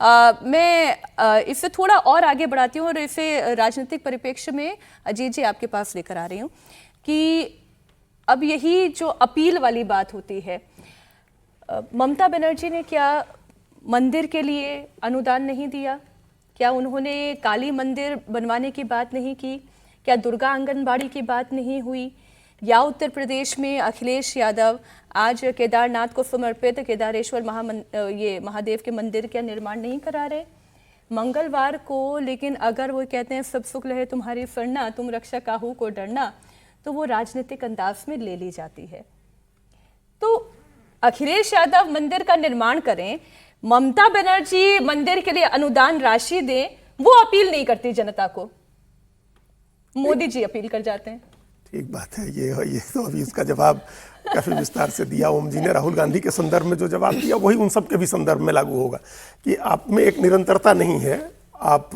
मैं इसे थोड़ा और आगे बढ़ाती हूँ और इसे राजनीतिक परिप्रेक्ष्य में अजीत जी आपके पास लेकर आ रही हूँ कि अब यही जो अपील वाली बात होती है, ममता बनर्जी ने क्या मंदिर के लिए अनुदान नहीं दिया? क्या उन्होंने काली मंदिर बनवाने की बात नहीं की? क्या दुर्गा आंगनबाड़ी की बात नहीं हुई? या उत्तर प्रदेश में अखिलेश यादव आज केदारनाथ को समर्पित केदारेश्वर महादेव के मंदिर का निर्माण नहीं करा रहे मंगलवार को? लेकिन अगर वो कहते हैं सब सुख लहे तुम्हारी सरना, तुम रक्षा काहू को डरना, तो वो राजनीतिक अंदाज में ले ली जाती है। तो अखिलेश यादव मंदिर का निर्माण करें, ममता बनर्जी मंदिर के लिए अनुदान राशि दें, वो अपील नहीं करती जनता को, मोदी जी अपील कर जाते हैं। ठीक बात है। ये तो अभी इसका जवाब काफी विस्तार से दिया ओम जी ने। राहुल गांधी के संदर्भ में जो जवाब दिया वही उन सब के भी संदर्भ में लागू होगा कि आप में एक निरंतरता नहीं है। आप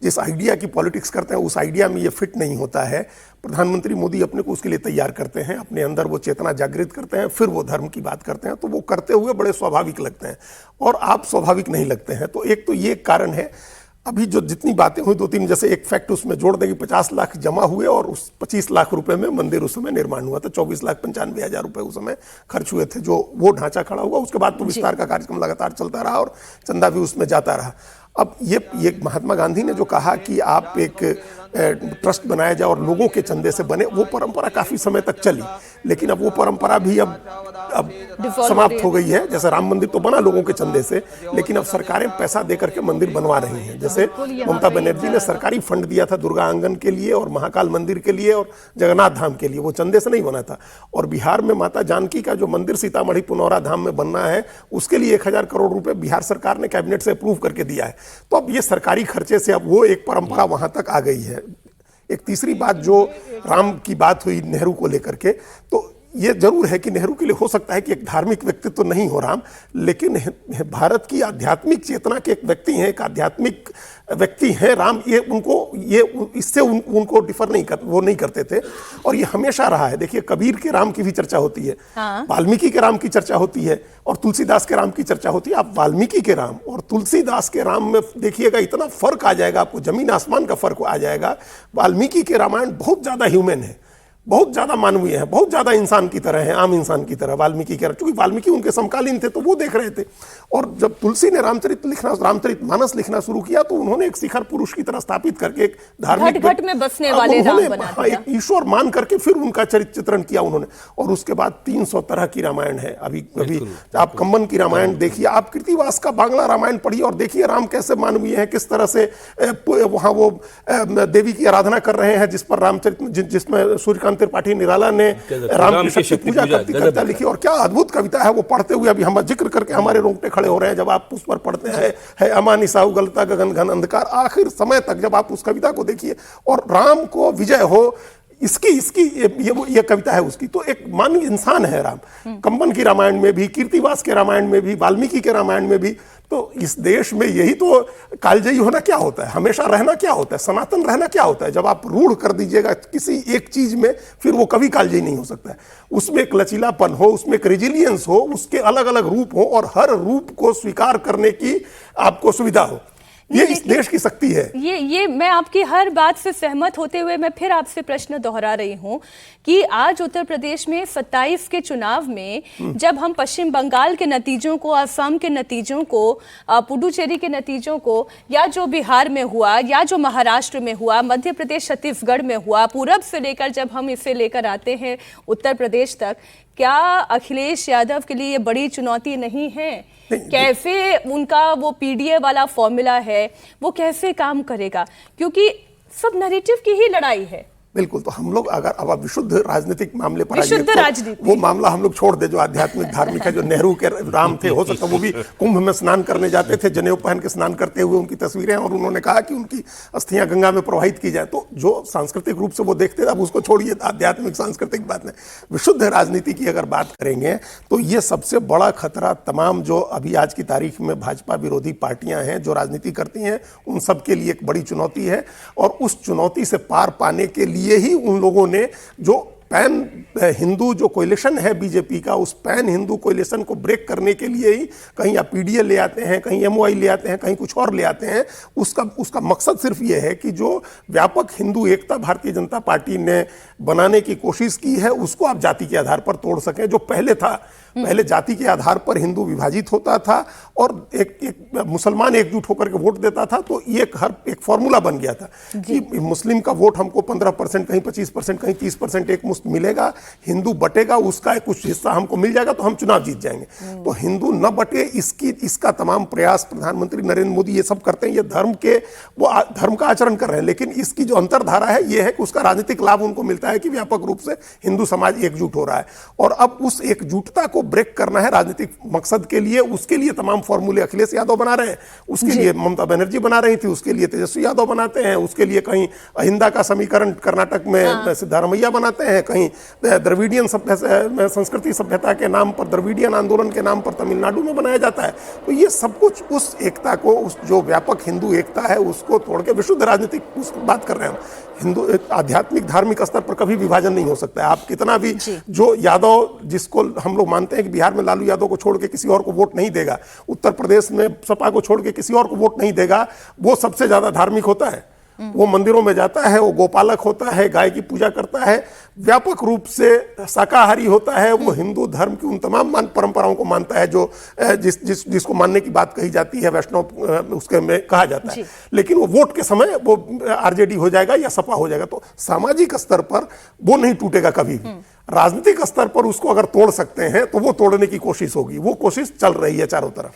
जिस आइडिया की पॉलिटिक्स करते हैं उस आइडिया में ये फिट नहीं होता है। प्रधानमंत्री मोदी अपने को उसके लिए तैयार करते हैं, अपने अंदर वो चेतना जागृत करते हैं, फिर वो धर्म की बात करते हैं, तो वो करते हुए बड़े स्वाभाविक लगते हैं और आप स्वाभाविक नहीं लगते हैं। तो एक तो ये कारण है। अभी जो जितनी बातें हुई, दो तीन जैसे एक फैक्ट उसमें जोड़ दें कि 50 लाख जमा हुए और उस 25 लाख रुपए में मंदिर उस समय निर्माण हुआ था। 24,95,000 रुपए उस समय खर्च हुए थे, जो वो ढांचा खड़ा हुआ। उसके बाद तो विस्तार का कार्यक्रम लगातार चलता रहा और चंदा भी उसमें जाता रहा। अब ये महात्मा गांधी ने जो कहा कि आप एक ट्रस्ट बनाया जाए और लोगों के चंदे से बने, वो परंपरा काफी समय तक चली, लेकिन अब वो परंपरा भी अब समाप्त हो गई है। जैसे राम मंदिर तो बना लोगों के चंदे से, लेकिन अब सरकारें पैसा दे करके मंदिर बनवा रही हैं। जैसे ममता बनर्जी ने सरकारी फंड दिया था दुर्गा आंगन के लिए और महाकाल मंदिर के लिए और जगन्नाथ धाम के लिए, वो चंदे से नहीं बना था। और बिहार में माता जानकी का जो मंदिर सीतामढ़ी पुनौरा धाम में बनना है, उसके लिए 1,000 करोड़ रुपए बिहार सरकार ने कैबिनेट से अप्रूव करके दिया है। तो अब ये सरकारी खर्चे से अब वो एक परंपरा वहां तक आ गई है। एक तीसरी बात जो राम की बात हुई नेहरू को लेकर के, तो ये जरूर है कि नेहरू के लिए हो सकता है कि एक धार्मिक व्यक्तित्व तो नहीं हो राम, लेकिन भारत की आध्यात्मिक चेतना के एक व्यक्ति हैं, एक आध्यात्मिक व्यक्ति हैं राम। ये इससे उनको डिफर नहीं करते थे और ये हमेशा रहा है। देखिए कबीर के राम की भी चर्चा होती है, वाल्मीकि के राम की चर्चा होती है और तुलसीदास के राम की चर्चा होती है। आप वाल्मीकि के राम और तुलसीदास के राम में देखिएगा, इतना फर्क आ जाएगा आपको, जमीन आसमान का फर्क आ जाएगा। वाल्मीकि के रामायण बहुत ज्यादा ह्यूमन है, बहुत ज्यादा मानवीय है, बहुत ज्यादा इंसान की तरह है, आम इंसान की तरह वाल्मीकि के, क्योंकि वाल्मीकि उनके समकालीन थे तो वो देख रहे थे। और जब तुलसी ने रामचरितमानस लिखना शुरू किया तो उन्होंने एक शिखर पुरुष की तरह स्थापित करके एक धार्मिक घट में बसने वाले राम बना दिया, एक ईश्वर मान करके फिर उनका चरित्र चित्रण किया उन्होंने। और उसके बाद 300 तरह की रामायण है। अभी आप कम्बन की रामायण देखिए, आप कृतिवास का बांग्ला रामायण पढ़िए और देखिए राम कैसे मानवीय है, किस तरह से वहां वो देवी की आराधना कर रहे हैं, जिस पर जिसमें सूर्यकांत त्रिपाठी निराला ने राम की शक्ति पूजा करती कविता लिखी। और क्या अद्भुत कविता है वो, पढ़ते हुए अभी हम जिक्र करके हमारे रोंगटे खड़े हो रहे हैं जब आप उस पर पढ़ते हैं। है अमानी साहु गलता गगन घन अंधकार, आखिर समय तक जब आप उस कविता को देखिए और राम को विजय हो, इसकी ये कविता है उसकी। तो एक मानवीय इंसान है राम, कंबन की रामायण में भी, कीर्तिवास के रामायण में भी, वाल्मीकि के रामायण में भी। तो इस देश में यही तो कालजयी होना क्या होता है, हमेशा रहना क्या होता है, सनातन रहना क्या होता है। जब आप रूढ़ कर दीजिएगा किसी एक चीज में, फिर वो कभी कालजयी नहीं हो सकता है। उसमें एक लचीलापन हो, उसमें एक रेजिलियंस हो, उसके अलग अलग रूप हो और हर रूप को स्वीकार करने की आपको सुविधा हो। ये इस देश की शक्ति है। ये मैं आपकी हर बात से सहमत होते हुए मैं फिर आपसे प्रश्न दोहरा रही हूं कि आज उत्तर प्रदेश में 27 के चुनाव में जब हम पश्चिम बंगाल के नतीजों को, असम के नतीजों को, पुडुचेरी के नतीजों को, या जो बिहार में हुआ, या जो महाराष्ट्र में हुआ, मध्य प्रदेश छत्तीसगढ़ में हुआ, पूरब से लेकर जब हम इसे लेकर आते हैं उत्तर प्रदेश तक, क्या अखिलेश यादव के लिए बड़ी चुनौती नहीं है? कैसे उनका वो पीडीए वाला फॉर्मूला है वो कैसे काम करेगा? क्योंकि सब नैरेटिव की ही लड़ाई है। बिल्कुल। तो हम लोग अगर अब विशुद्ध राजनीतिक मामले पर आइए तो वो मामला हम लोग छोड़ दे जो आध्यात्मिक धार्मिक है, जो नेहरू के राम थे। हो सकता वो भी कुंभ में स्नान करने जाते थे, जनेऊ पहन के स्नान करते हुए उनकी तस्वीरें हैं और उन्होंने कहा कि उनकी अस्थियां गंगा में प्रवाहित की जाए। तो जो सांस्कृतिक रूप से वो देखते थे, अब उसको छोड़िए, आध्यात्मिक सांस्कृतिक बात नहीं, विशुद्ध राजनीति की अगर बात करेंगे तो ये सबसे बड़ा खतरा तमाम जो अभी आज की तारीख में भाजपा विरोधी पार्टियां हैं जो राजनीति करती हैं, उन सब के लिए एक बड़ी चुनौती है। और उस चुनौती से पार पाने के लिए ही उन लोगों ने जो पैन हिंदू जो कोलिशन है बीजेपी का, उस पैन हिंदू कोलिशन को ब्रेक करने के लिए ही कहीं आप पीडीए ले आते हैं, कहीं एमओआई ले आते हैं, कहीं कुछ और ले आते हैं। उसका मकसद सिर्फ ये है कि जो व्यापक हिंदू एकता भारतीय जनता पार्टी ने बनाने की कोशिश की है उसको आप जाति के आधार पर तोड़ सकें। जो पहले था, पहले जाति के आधार पर हिंदू विभाजित होता था और एक मुसलमान एकजुट होकर के वोट देता था, तो ये एक फॉर्मूला बन गया था कि मुस्लिम का वोट हमको 15%, कहीं 25%, कहीं 30% एक मुश्त मिलेगा, हिंदू बटेगा, उसका कुछ हिस्सा हमको मिल जाएगा तो हम चुनाव जीत जाएंगे। तो हिंदू न बटे, इसका तमाम प्रयास प्रधानमंत्री नरेंद्र मोदी ये सब करते हैं। ये धर्म का आचरण कर रहे हैं, लेकिन इसकी जो अंतरधारा है ये है कि उसका राजनीतिक लाभ उनको मिलता है कि व्यापक रूप से हिंदू समाज एकजुट हो रहा है। और अब उस एकजुटता को ब्रेक करना है राजनीतिक मकसद के लिए, उसके लिए तमाम फॉर्मूले अखिलेश यादव बना रहे हैं, उसके लिए ममता बनर्जी बना रही थी, उसके लिए तेजस्वी यादव बनाते हैं, उसके लिए कहीं अहिंदा का समीकरण कर्नाटक में सिद्धारमैया बनाते हैं, कहीं द्रविडियन संस्कृति सभ्यता के नाम पर, द्रविडियन आंदोलन के नाम पर तमिलनाडु में बनाया जाता है। तो ये सब कुछ उस एकता को, उस जो व्यापक हिंदू एकता है उसको तोड़ के विशुद्ध राजनीतिक बात कर रहे हैं हम। हिंदू आध्यात्मिक धार्मिक स्तर पर कभी विभाजन नहीं हो सकता है। आप कितना भी, जो यादव जिसको हम लोग मानते हैं कि बिहार में लालू यादव को छोड़ के किसी और को वोट नहीं देगा, उत्तर प्रदेश में सपा को छोड़ के किसी और को वोट नहीं देगा, वो सबसे ज्यादा धार्मिक होता है। वो मंदिरों में जाता है, वो गोपालक होता है, गाय की पूजा करता है, व्यापक रूप से शाकाहारी होता है, वो हिंदू धर्म की उन तमाम परंपराओं को मानता है जो जिसको मानने की बात कही जाती है, वैष्णव उसके में कहा जाता है। लेकिन वो वोट के समय वो आरजेडी हो जाएगा या सपा हो जाएगा। तो सामाजिक स्तर पर वो नहीं टूटेगा कभी भी। राजनीतिक स्तर पर उसको अगर तोड़ सकते हैं तो वो तोड़ने की कोशिश होगी, वो कोशिश चल रही है चारों तरफ।